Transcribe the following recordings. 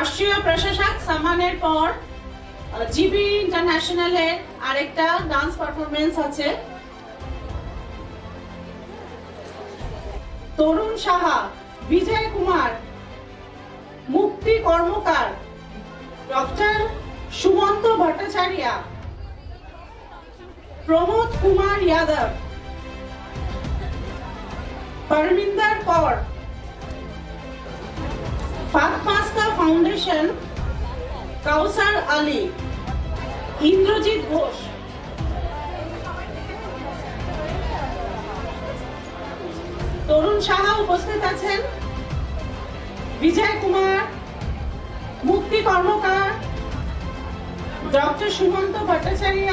রাষ্ট্রীয় প্রশাসক সম্মানের পর জিবি ইন্টারন্যাশনালের আরেকটা ডান্স পারফরমেন্স আছে। তরুণ সাহা, বিজয় কুমার, মুক্তি কর্মকার, ডক্টর সুমন্ত ভট্টাচার্য, প্রমোদ কুমার যাদব, परमिंदर कौर, पाकमास्ता फाउंडेशन, काउसार अली, इंद्रजीत घोष। তরুণ সাহা উপস্থিত আছেন, Bijoy Kumar, Mukti Karmakar, doctor Sumanta Bhattacharya,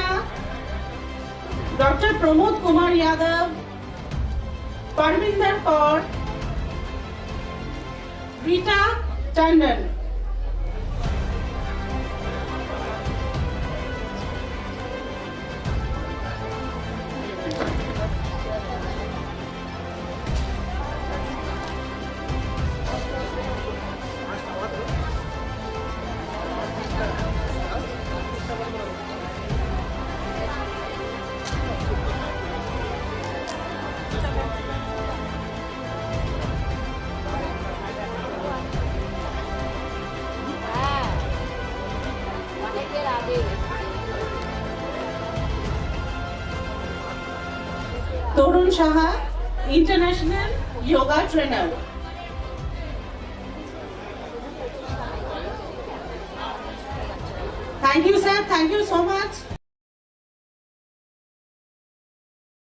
doctor Pramod Kumar Yadav, Parminder Kaur, Rita Tandon. Tarun Saha, international yoga trainer. Thank you sir, thank you so much.